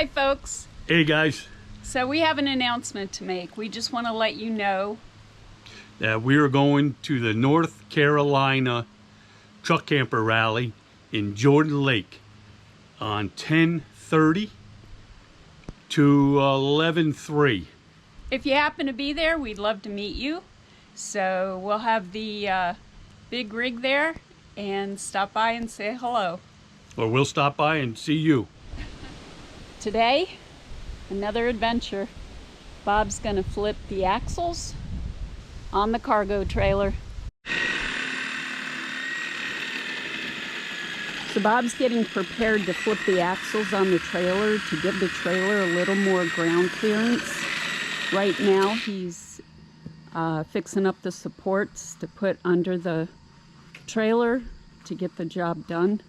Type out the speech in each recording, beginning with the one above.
Hi folks. Hey guys. So we have an announcement to make. We just want to let you know that we are going to the North Carolina Truck Camper Rally in Jordan Lake on 10/30 to 11/3. if you happen to be there, we'd love to meet you. So we'll have the big rig there and stop by and say hello. Or we'll stop by and see you. Today, another adventure. Bob's gonna flip the axles on the cargo trailer. So Bob's getting prepared to flip the axles on the trailer to give the trailer a little more ground clearance. Right now he's fixing up the supports to put under the trailer to get the job done.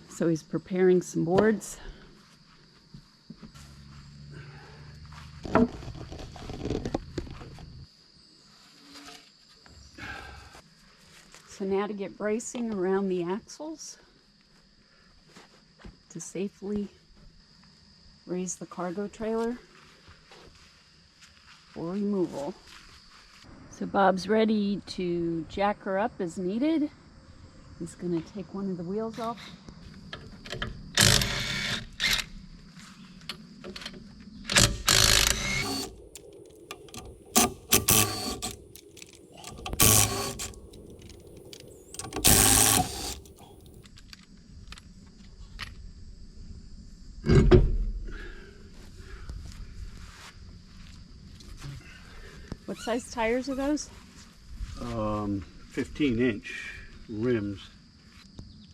So he's preparing some boards. So now to get bracing around the axles to safely raise the cargo trailer for removal. So Bob's ready to jack her up as needed. He's going to take one of the wheels off. What size tires are those? 15-inch rims,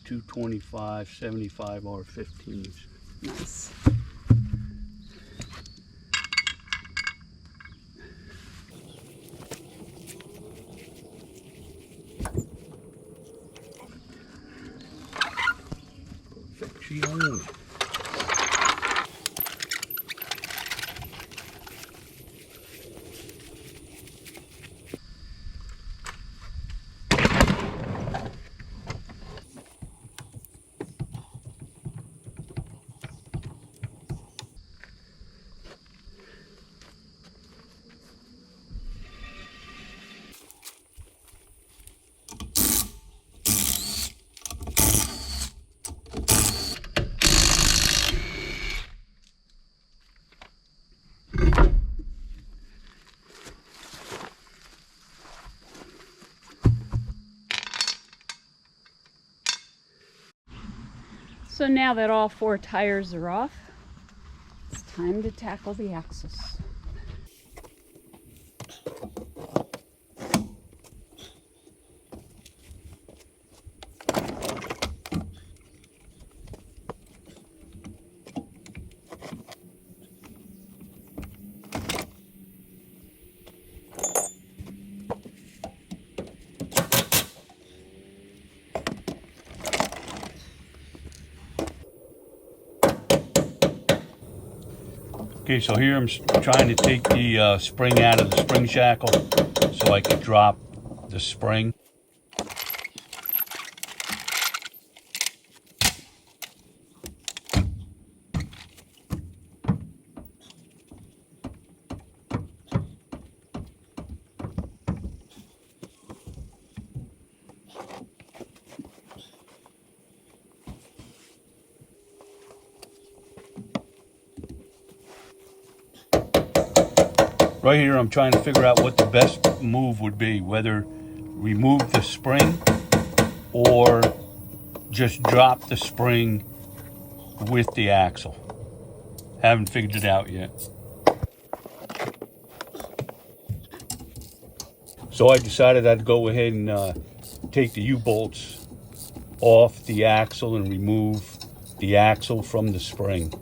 225, 75 R15s. Nice. Perfection. So now that all 4 tires are off, it's time to tackle the axles. Okay, so here I'm trying to take the spring out of the spring shackle so I can drop the spring. Right here I'm trying to figure out what the best move would be, whether remove the spring or just drop the spring with the axle. Haven't figured it out yet. So I decided I'd go ahead and take the U-bolts off the axle and remove the axle from the spring.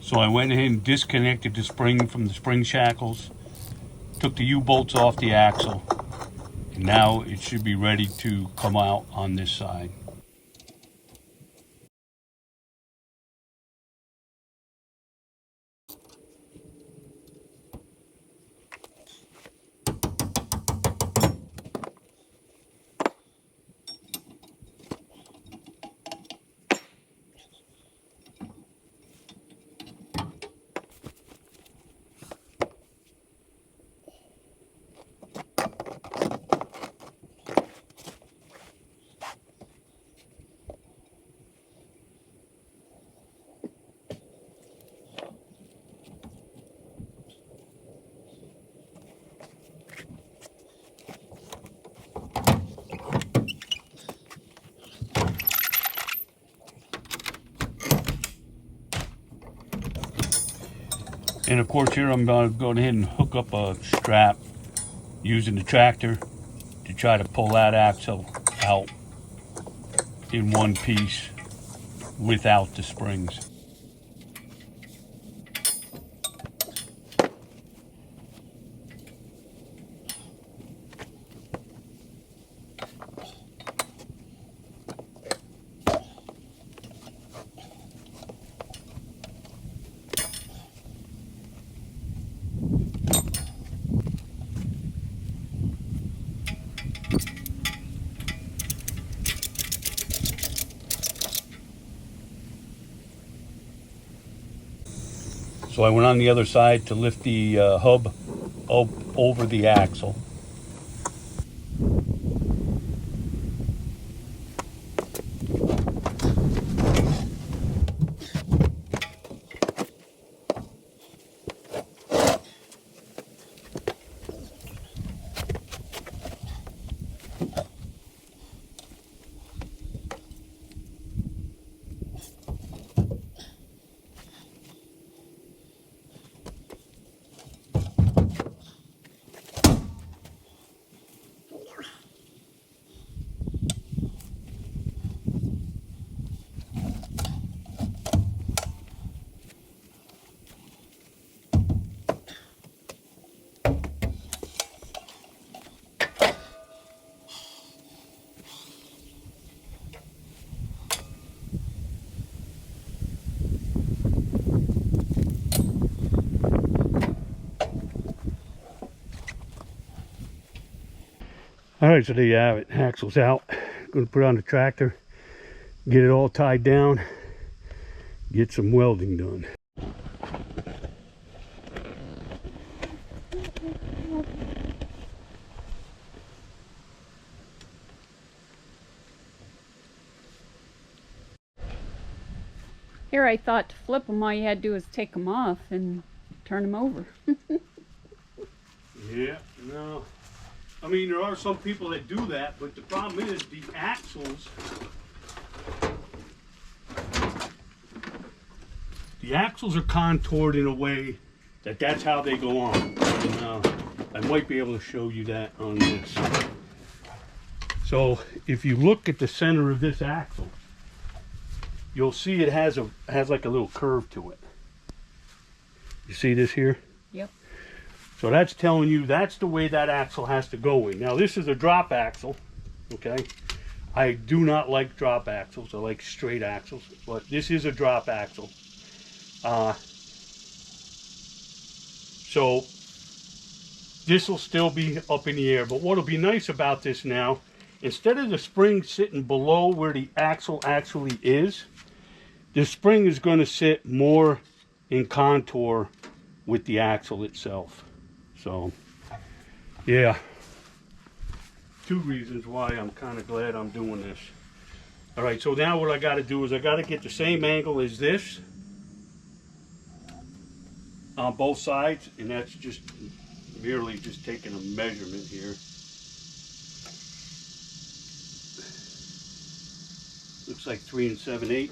So I went ahead and disconnected the spring from the spring shackles, took the U-bolts off the axle, and now it should be ready to come out on this side. And of course here I'm going to go ahead and hook up a strap using the tractor to try to pull that axle out in one piece without the springs. So I went on the other side to lift the hub up over the axle. All right, so there you have it. Axle's out. Going to put it on the tractor, get it all tied down, get some welding done. Here, I thought to flip them, all you had to do is take them off and turn them over. Yeah, no. I mean, there are some people that do that, but the problem is the axles. The axles are contoured in a way that that's how they go on. And, I might be able to show you that on this. So if you look at the center of this axle, you'll see it has like a little curve to it. You see this here? Yep. So that's telling you that's the way that axle has to go in. Now this is a drop axle, okay? I do not like drop axles. I like straight axles, but this is a drop axle. So this will still be up in the air, but what'll be nice about this now, instead of the spring sitting below where the axle actually is, the spring is going to sit more in contour with the axle itself. So, yeah, two reasons why I'm kind of glad I'm doing this. All right, so now what I got to do is I got to get the same angle as this on both sides, and that's just merely just taking a measurement here. Looks like 3 7/8.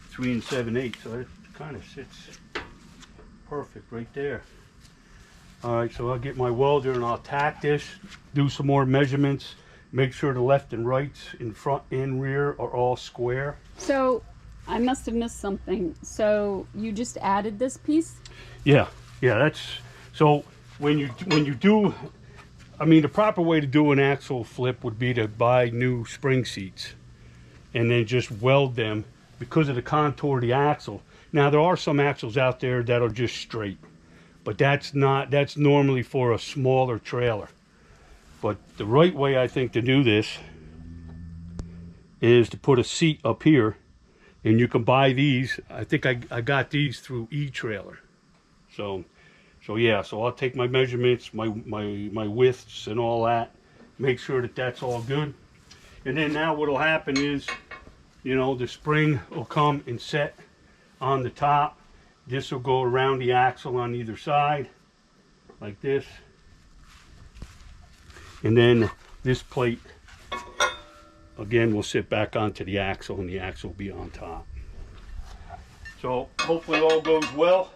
3 7/8, so it kind of sits perfect right there. All right, so I'll get my welder and I'll tack this, do some more measurements, Make sure the left and rights in front and rear are all square. So I must have missed something. So you just added this piece? Yeah, that's so when you do, I mean, the proper way to do an axle flip would be to buy new spring seats and then just weld them because of the contour of the axle. Now there are some axles out there that are just straight, but that's normally for a smaller trailer. But the right way, I think, to do this is to put a seat up here, and you can buy these. I think I got these through E-Trailer. So yeah, so I'll take my measurements, my widths and all that, make sure that that's all good. And then now what'll happen is, you know, the spring will come and set on the top. This will go around the axle on either side, like this. And then this plate, again, will sit back onto the axle, and the axle will be on top. So hopefully all goes well.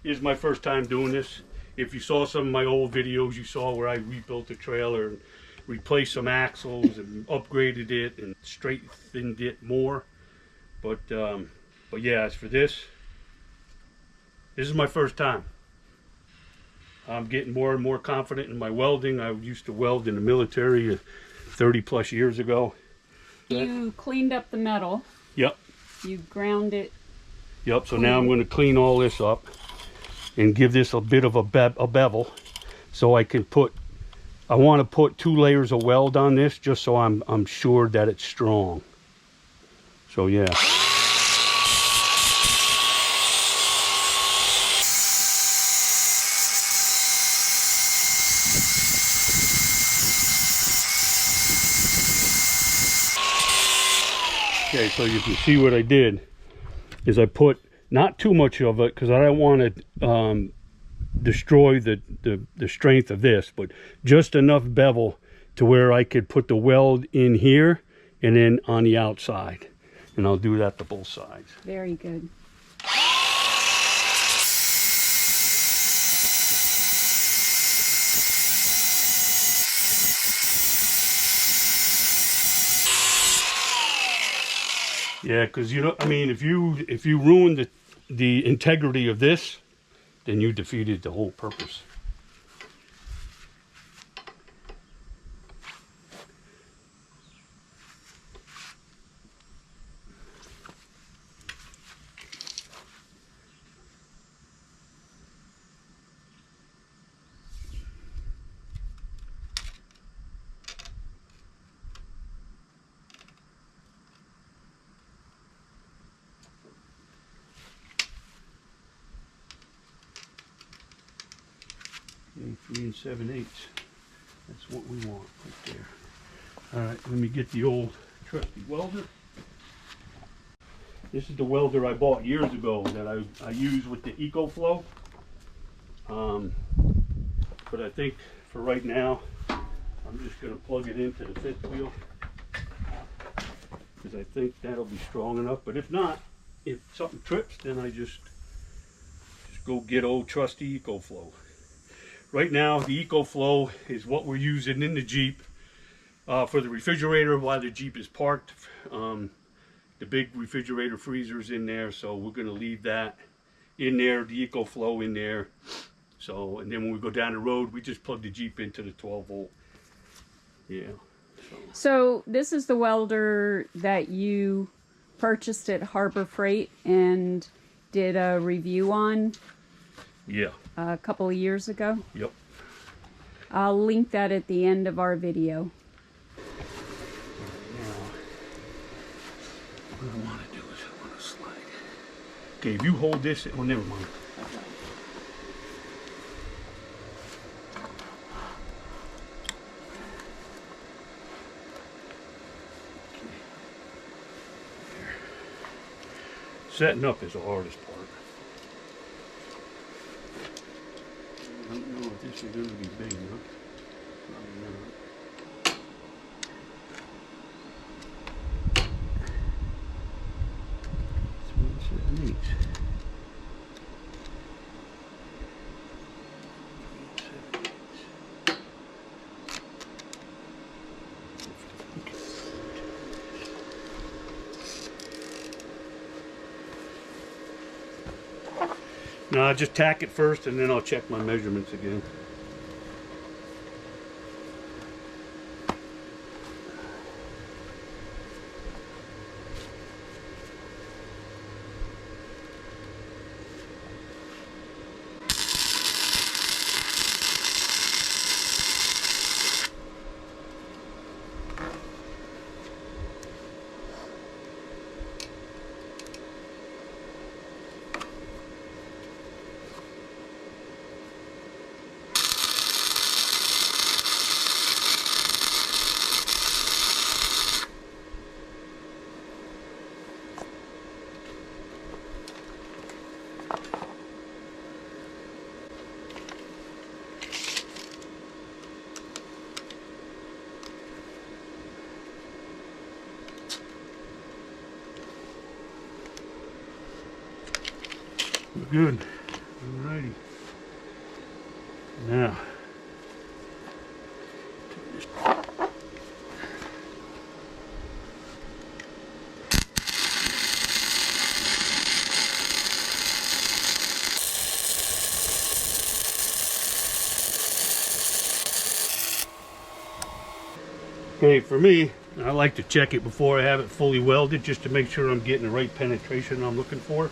This is my first time doing this. If you saw some of my old videos, you saw where I rebuilt the trailer and replaced some axles and upgraded it and straightened it more. But yeah, as for this is my first time. I'm getting more and more confident in my welding. I used to weld in the military 30 plus years ago. You cleaned up the metal. Yep. You ground it. Yep, so now I'm going to clean all this up and give this a bit of a bevel so I can put, I want to put 2 layers of weld on this just so I'm sure that it's strong. So yeah. Okay, so you can see what I did is I put not too much of it because I don't want to destroy the strength of this, but just enough bevel to where I could put the weld in here and then on the outside. And I'll do that to both sides. Very good. Yeah, because you know, I mean, if you ruin the integrity of this, then you defeated the whole purpose. Okay, 3 7/8. That's what we want right there. All right, let me get the old trusty welder. This is the welder I bought years ago that I use with the EcoFlow. But I think for right now, I'm just going to plug it into the fifth wheel because I think that'll be strong enough. But if not, if something trips, then I just go get old trusty EcoFlow. Right now, the EcoFlow is what we're using in the Jeep for the refrigerator while the Jeep is parked. The big refrigerator freezer's in there, so we're going to leave that in there, the EcoFlow in there. So, and then when we go down the road, we just plug the Jeep into the 12 volt. Yeah. So this is the welder that you purchased at Harbor Freight and did a review on. Yeah. A couple of years ago. Yep. I'll link that at the end of our video. Now, what I want to do is I want to slide. Okay, if you hold this, oh, never mind. Setting up is the hardest part. I don't know if this is going to be big enough. Probably not. No, I'll just tack it first and then I'll check my measurements again. Good. Alrighty. Now. Okay, for me, I like to check it before I have it fully welded just to make sure I'm getting the right penetration I'm looking for.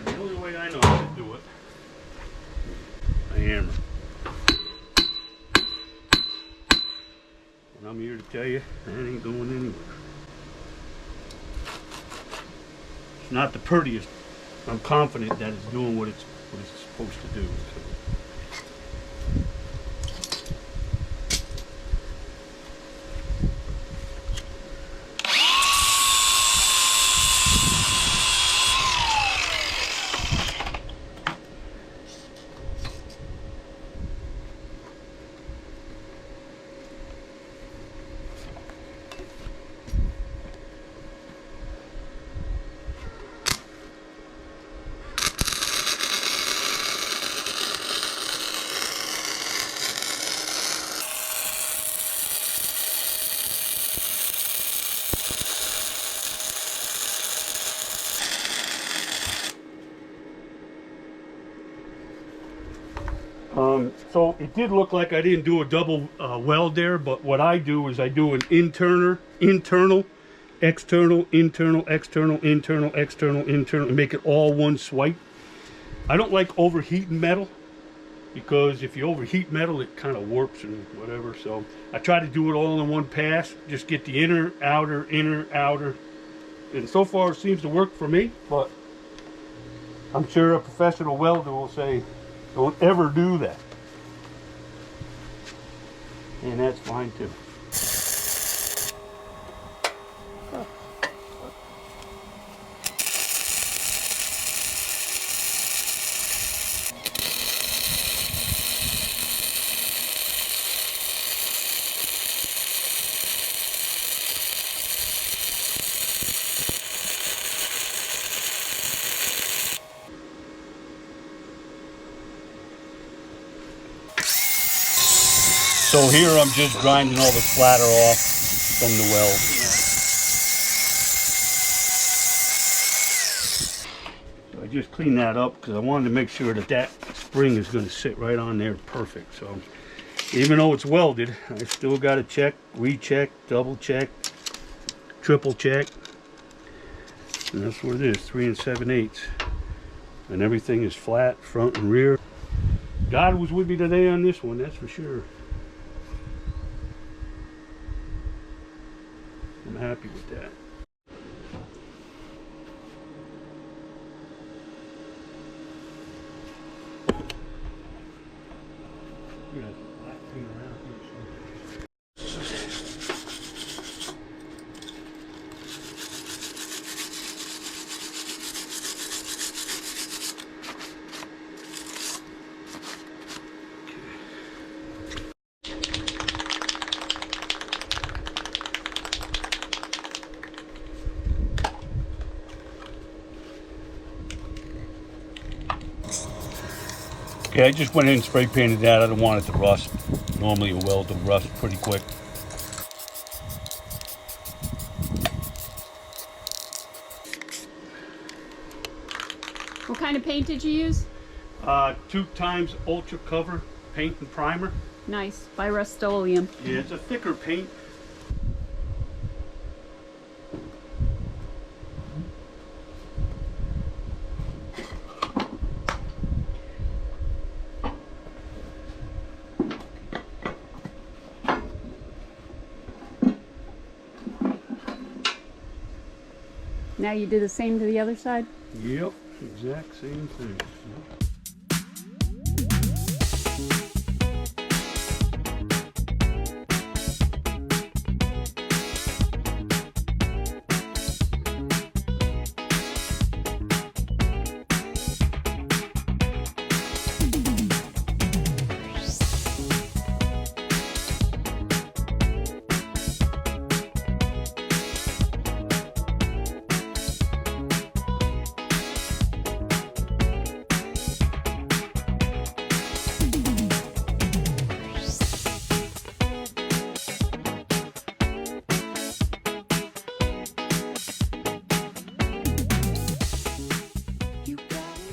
The only way I know how to do it, I hammer. And I'm here to tell you, that ain't going anywhere. It's not the prettiest. I'm confident that it's doing what it's supposed to do. So. So it did look like I didn't do a double weld there, but what I do is I do an internal, external, internal, external, internal, external, internal, and make it all one swipe. I don't like overheating metal, because if you overheat metal, it kind of warps and whatever. So I try to do it all in one pass, just get the inner, outer, and so far it seems to work for me, but I'm sure a professional welder will say, don't ever do that. And that's fine too. So here I'm just grinding all the splatter off from the weld. So I just cleaned that up because I wanted to make sure that that spring is going to sit right on there perfect. So even though it's welded, I still got to check, recheck, double check, triple check. And that's what it is, 3 7/8. And everything is flat, front and rear. God was with me today on this one, that's for sure. I'm happy with that. Yeah, black thing around here. Okay, I just went in and spray painted that. I don't want it to rust. Normally a weld will rust pretty quick. kind of paint did you use? 2 times Ultra Cover paint and primer. Nice, by Rust-Oleum. Yeah, it's a thicker paint. Now you do the same to the other side? Yep, exact same thing.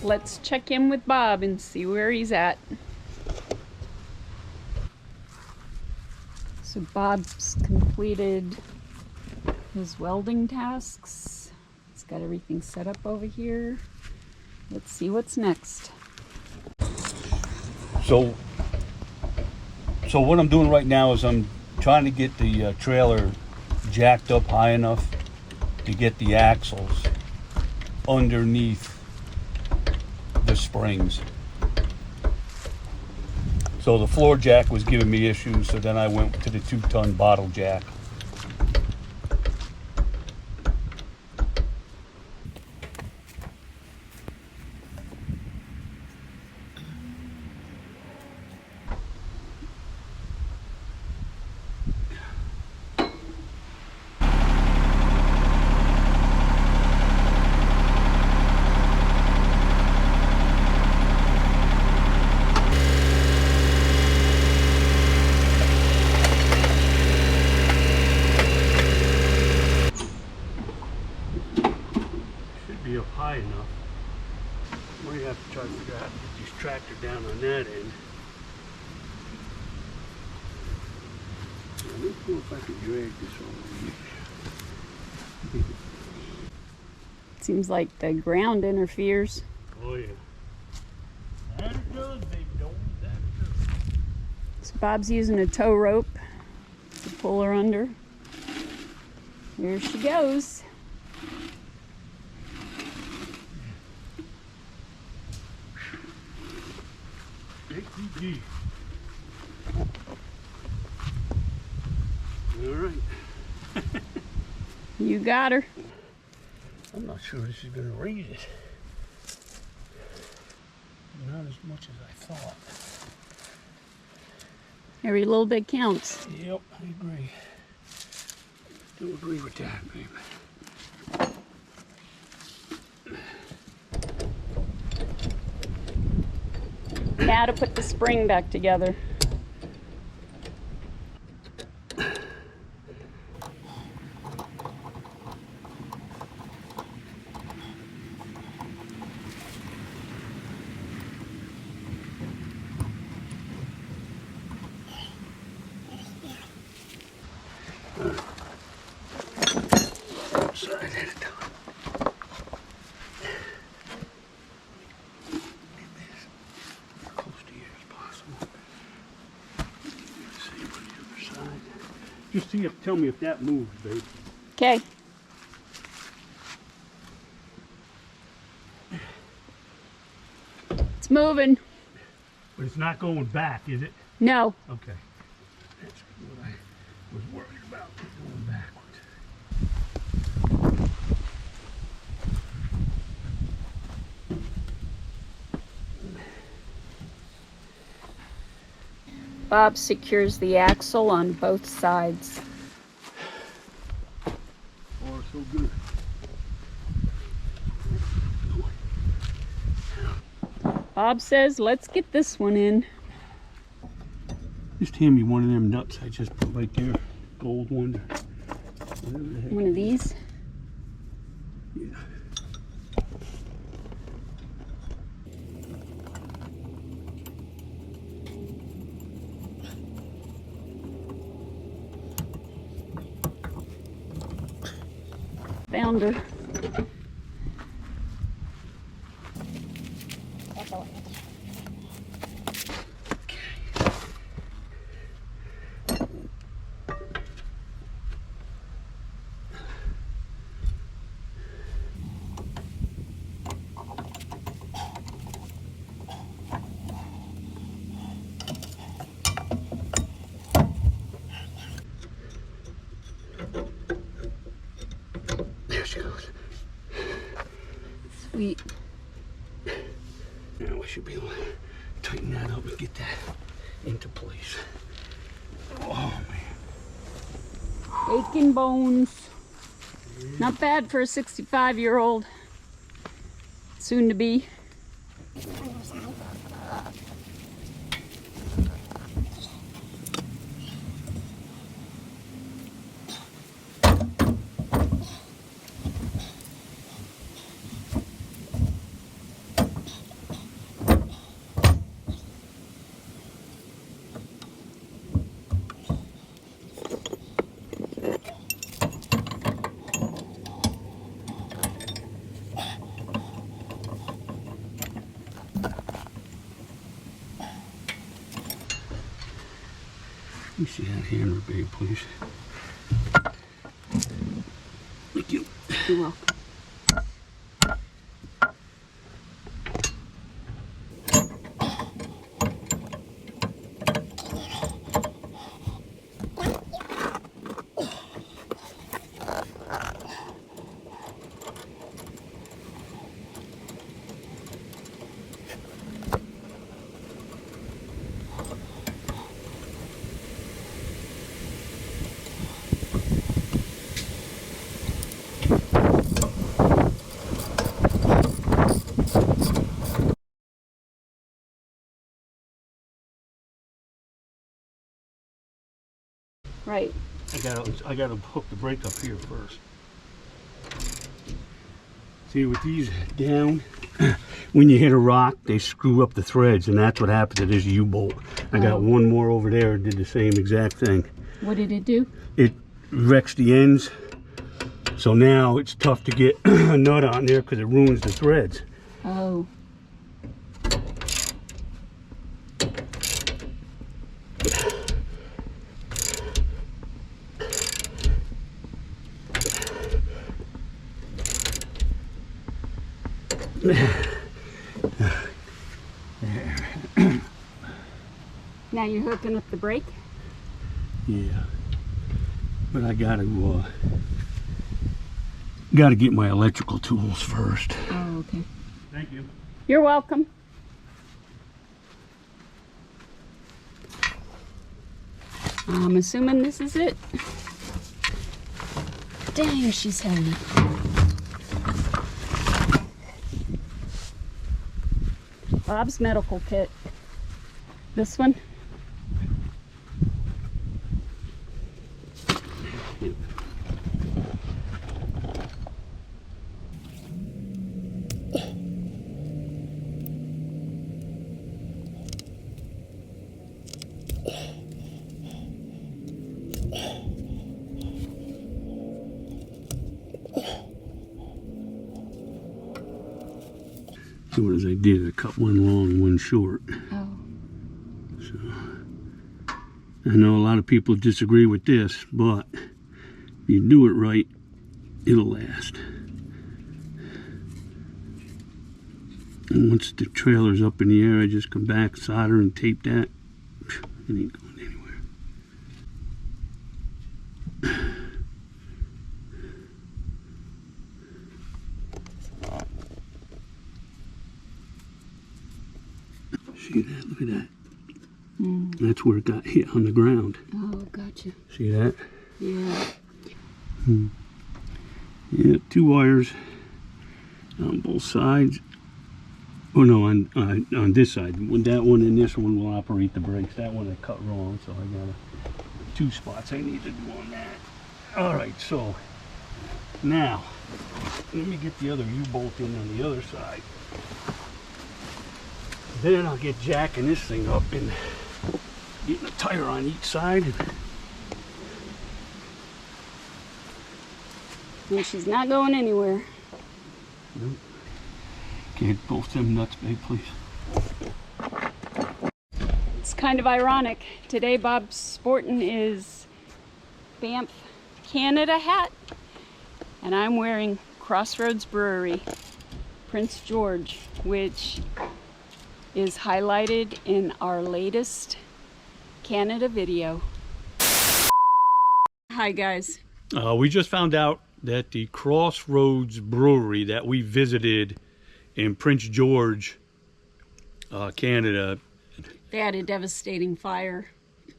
Let's check in with Bob and see where he's at. So Bob's completed his welding tasks. He's got everything set up over here. Let's see what's next. So what I'm doing right now is I'm trying to get the trailer jacked up high enough to get the axles underneath the springs. So the floor jack was giving me issues, so then I went to the 2-ton bottle jack. Be up high enough. We have to try to figure out how to get these tractor down on that end. Let's see if I can drag this over here. Seems like the ground interferes. Oh yeah. That it does, baby, don't that it does. So Bob's using a tow rope to pull her under. Here she goes. All right. You got her. I'm not sure this is going to raise it. Not as much as I thought. Every little bit counts. Yep, I agree. Do agree with that, baby. Now to put the spring back together. Side at a time. Just see if, tell me if that moves, babe. Okay. It's moving. But it's not going back, is it? No. Okay. That's what I was worried about, going backwards. Bob secures the axle on both sides. Oh, so good. Bob says, let's get this one in. Just hand me one of them nuts I just put right there. Gold one. Whatever the heck. One of these. Yeah. found her. There she goes. Sweet. Now I should be able to tighten that up and get that into place. Oh man. Aching bones. Not bad for a 65-year-old. Soon to be. Let me see that hammer, babe, please. Thank you. You're welcome. Right. I gotta hook the brake up here first. See, with these down, when you hit a rock, they screw up the threads, and that's what happened to this U-bolt. I got one more over there, did the same exact thing. What did it do? It wrecks the ends, so now it's tough to get a nut on there because it ruins the threads. Oh. Now you're hooking up the brake? Yeah, but I gotta get my electrical tools first. Oh, okay. Thank you. You're welcome. I'm assuming this is it. Dang, she's heavy. Bob's medical kit. This one? So what I did, I cut one long, one short. Oh. So I know a lot of people disagree with this, but if you do it right, it'll last. And once the trailer's up in the air, I just come back, solder, and tape that. It ain't going anywhere. See that? Look at that. That's where it got hit on the ground. Oh, gotcha. See that? Yeah. Yeah, 2 wires on both sides. Oh no, on this side. That one and this one will operate the brakes. That one I cut wrong, so I got 2 spots I need to do on that. All right, so now let me get the other U-bolt in on the other side. Then I'll get jacking this thing up and getting a tire on each side. And she's not going anywhere. Nope. Get both them nuts, babe, please. It's kind of ironic. Today Bob's sporting his Banff, Canada hat. And I'm wearing Crossroads Brewery, Prince George, which is highlighted in our latest Canada video. Hi guys. We just found out that the Crossroads Brewery that we visited in Prince George, Canada, They had a devastating fire.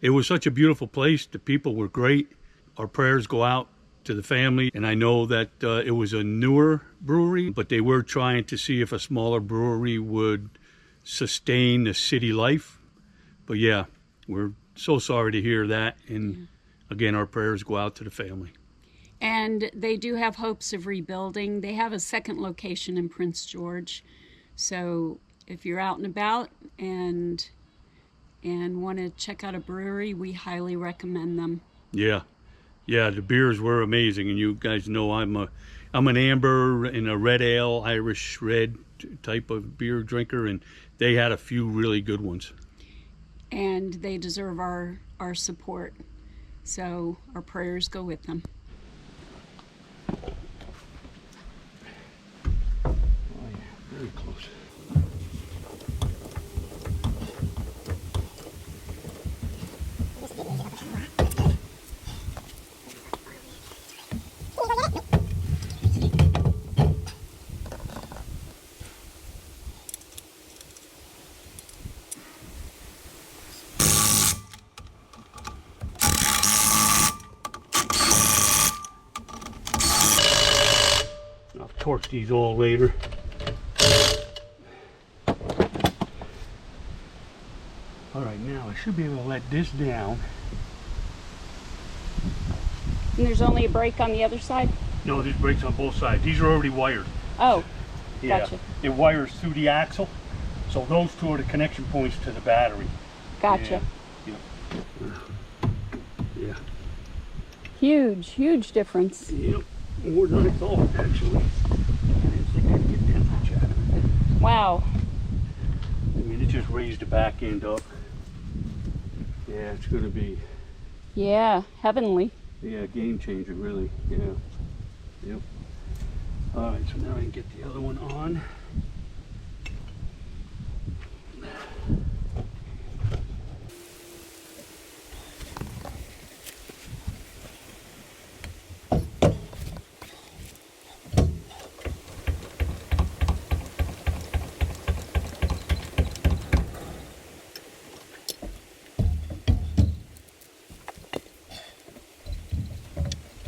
it was such a beautiful place. The people were great. Our prayers go out to the family, and I know that it was a newer brewery, but they were trying to see if a smaller brewery would sustain the city life. But yeah, we're so sorry to hear that, and again, our prayers go out to the family. And they do have hopes of rebuilding. They have a second location in Prince George. So if you're out and about and want to check out a brewery, we highly recommend them. Yeah, the beers were amazing, and you guys know I'm an amber and a red ale, Irish red type of beer drinker, and they had a few really good ones. And they deserve our support. So our prayers go with them. Oh yeah, very close. I'll torch these all later. Alright, now I should be able to let this down. And there's only a break on the other side? No, there's brakes on both sides. These are already wired. Oh, Yeah, gotcha. it wires through the axle. So those two are the connection points to the battery. Gotcha. Yeah. Huge difference. Yep. More than I thought, actually. I didn't think I'd get that much out of it. Wow. I mean, it just raised the back end up. Yeah, it's going to be, Yeah, heavenly. yeah, game changer, really. Yeah. Yep. All right, so now I can get the other one on.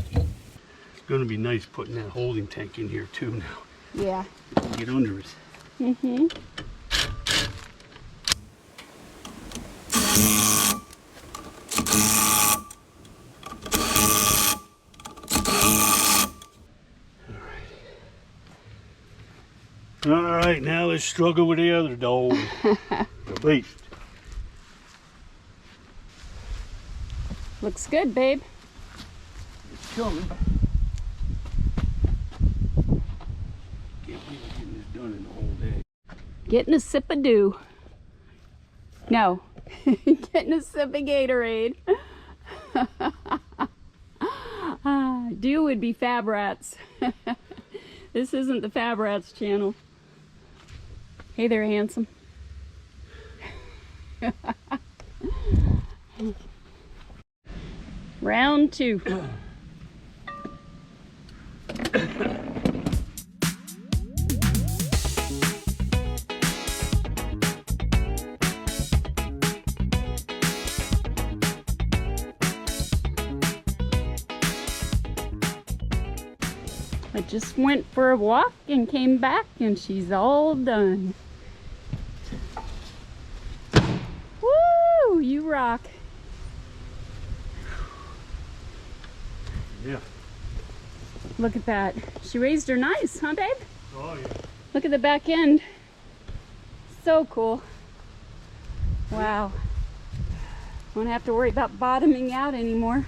It's going to be nice putting that holding tank in here too now. Yeah. Get under it. Mm-hmm. All right, now let's struggle with the other dog. The beast. Looks good, babe. It's coming. Can't believe I'm getting this done in the whole day. Getting a sip of dew. No. Getting a sip of Gatorade. Dew would be Fab Rats. This isn't the Fab Rats channel. Hey there, handsome. Round two. I just went for a walk and came back and she's all done. Woo! You rock. Yeah. Look at that. She raised her nice, huh, babe? Oh, yeah. Look at the back end. So cool. Wow. Won't have to worry about bottoming out anymore.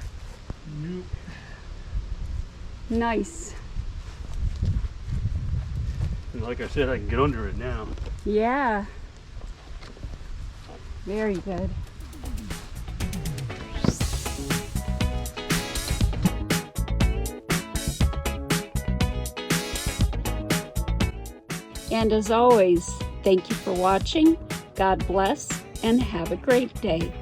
Nope. Nice. like I said, I can get under it now. Yeah. Very good. And as always, thank you for watching. God bless and have a great day.